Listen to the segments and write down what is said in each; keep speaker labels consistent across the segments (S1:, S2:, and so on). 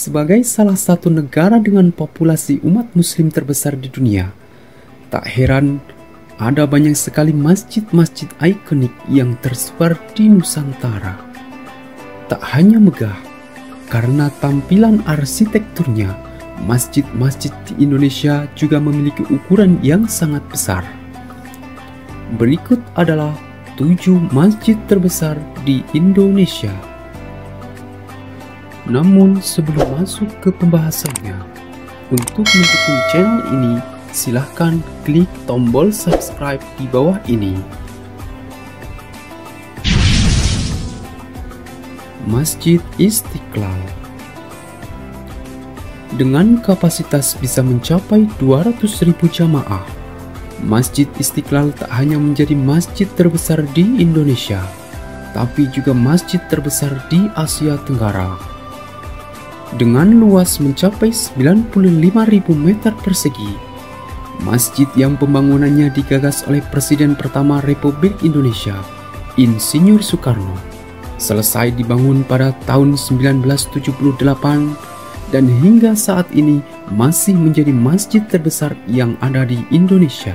S1: Sebagai salah satu negara dengan populasi umat muslim terbesar di dunia, tak heran ada banyak sekali masjid-masjid ikonik yang tersebar di Nusantara. Tak hanya megah, karena tampilan arsitekturnya, masjid-masjid di Indonesia juga memiliki ukuran yang sangat besar. Berikut adalah 7 masjid terbesar di Indonesia. Namun sebelum masuk ke pembahasannya, untuk mendukung channel ini, silahkan klik tombol subscribe di bawah ini. Masjid Istiqlal dengan kapasitas bisa mencapai 200.000 jamaah, Masjid Istiqlal tak hanya menjadi masjid terbesar di Indonesia, tapi juga masjid terbesar di Asia Tenggara. Dengan luas mencapai 95.000 meter persegi, masjid yang pembangunannya digagas oleh Presiden pertama Republik Indonesia, Insinyur Soekarno, selesai dibangun pada tahun 1978 dan hingga saat ini masih menjadi masjid terbesar yang ada di Indonesia.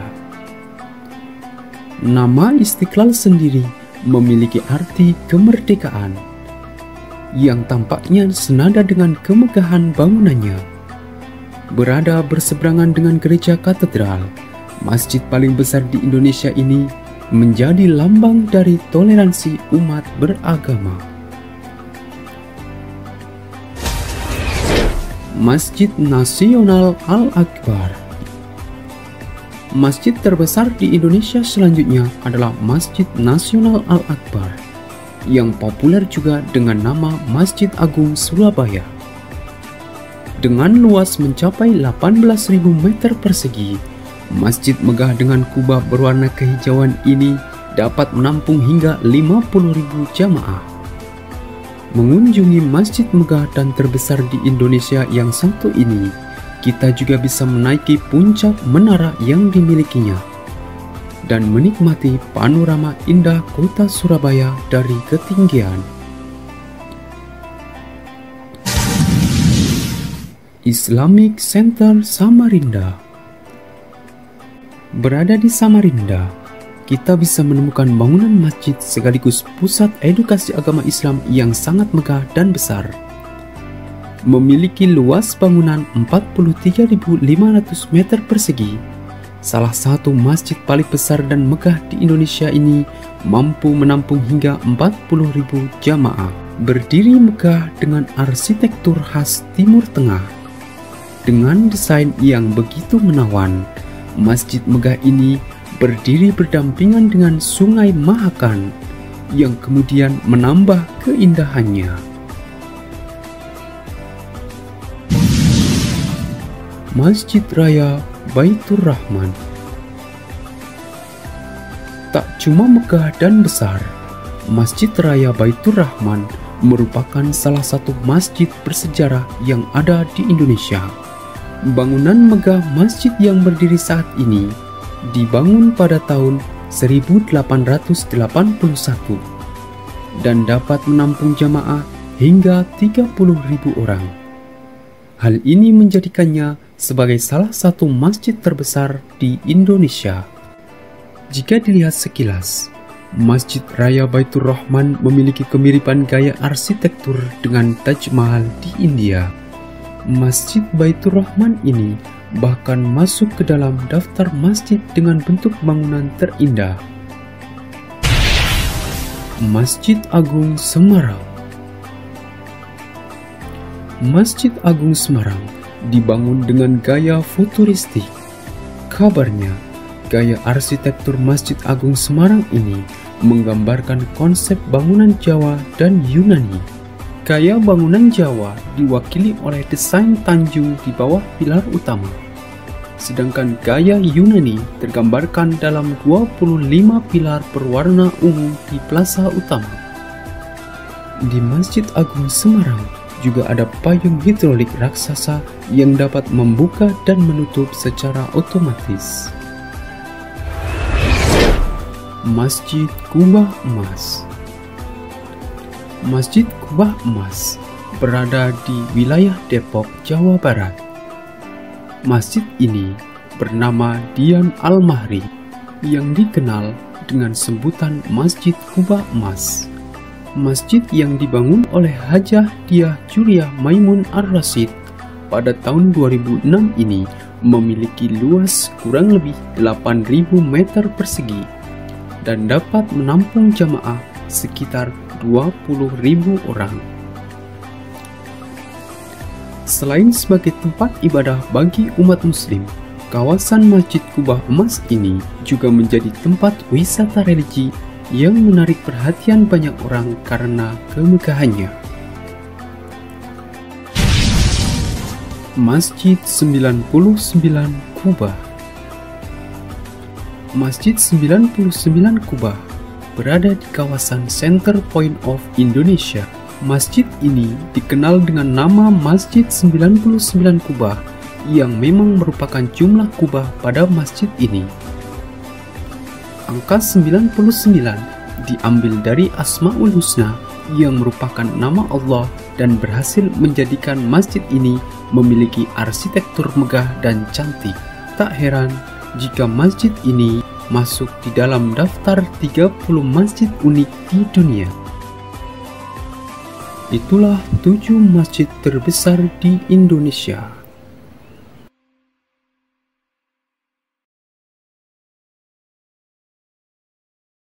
S1: Nama Istiqlal sendiri memiliki arti kemerdekaan, yang tampaknya senada dengan kemegahan bangunannya. Berada berseberangan dengan gereja katedral, masjid paling besar di Indonesia ini menjadi lambang dari toleransi umat beragama. Masjid Nasional Al-Akbar. Masjid terbesar di Indonesia selanjutnya adalah Masjid Nasional Al-Akbar, yang populer juga dengan nama Masjid Agung Surabaya. Dengan luas mencapai 18.000 meter persegi, masjid megah dengan kubah berwarna kehijauan ini dapat menampung hingga 50.000 jamaah. Mengunjungi masjid megah dan terbesar di Indonesia yang satu ini, kita juga bisa menaiki puncak menara yang dimilikinya dan menikmati panorama indah kota Surabaya dari ketinggian. Islamic Center Samarinda. Berada di Samarinda, kita bisa menemukan bangunan masjid sekaligus pusat edukasi agama Islam yang sangat megah dan besar. Memiliki luas bangunan 43.500 meter persegi, salah satu masjid paling besar dan megah di Indonesia ini mampu menampung hingga 40.000 jamaah. Berdiri megah dengan arsitektur khas Timur Tengah. Dengan desain yang begitu menawan, masjid megah ini berdiri berdampingan dengan Sungai Mahakan yang kemudian menambah keindahannya. Masjid Raya Baitur Rahman. Tak cuma megah dan besar, Masjid Raya Baitur Rahman merupakan salah satu masjid bersejarah yang ada di Indonesia. Bangunan megah masjid yang berdiri saat ini dibangun pada tahun 1881 dan dapat menampung jamaah hingga 30.000 orang. Hal ini menjadikannya sebagai salah satu masjid terbesar di Indonesia. Jika dilihat sekilas, Masjid Raya Baitur Rahman memiliki kemiripan gaya arsitektur dengan Taj Mahal di India. Masjid Baitur Rahman ini bahkan masuk ke dalam daftar masjid dengan bentuk bangunan terindah. Masjid Agung Semarang. Masjid Agung Semarang dibangun dengan gaya futuristik. Kabarnya, gaya arsitektur Masjid Agung Semarang ini menggambarkan konsep bangunan Jawa dan Yunani. Gaya bangunan Jawa diwakili oleh desain tanjung di bawah pilar utama, sedangkan gaya Yunani tergambarkan dalam 25 pilar berwarna ungu di plaza utama. Di Masjid Agung Semarang juga ada payung hidrolik raksasa yang dapat membuka dan menutup secara otomatis. Masjid Kubah Emas. Masjid Kubah Emas berada di wilayah Depok, Jawa Barat. Masjid ini bernama Dian Al-Mahri yang dikenal dengan sebutan Masjid Kubah Emas. Masjid yang dibangun oleh Hajah Diah Juliah Maimun Ar-Rasyid pada tahun 2006 ini memiliki luas kurang lebih 8.000 meter persegi dan dapat menampung jamaah sekitar 20.000 orang. Selain sebagai tempat ibadah bagi umat muslim, kawasan Masjid Kubah Emas ini juga menjadi tempat wisata religi yang menarik perhatian banyak orang karena kemegahannya. Masjid 99 Kubah. Masjid 99 Kubah berada di kawasan Center Point of Indonesia. Masjid ini dikenal dengan nama Masjid 99 Kubah yang memang merupakan jumlah kubah pada masjid ini. Angka 99 diambil dari Asmaul Husna yang merupakan nama Allah dan berhasil menjadikan masjid ini memiliki arsitektur megah dan cantik. Tak heran jika masjid ini masuk di dalam daftar 30 masjid unik di dunia. Itulah 7 masjid terbesar di Indonesia.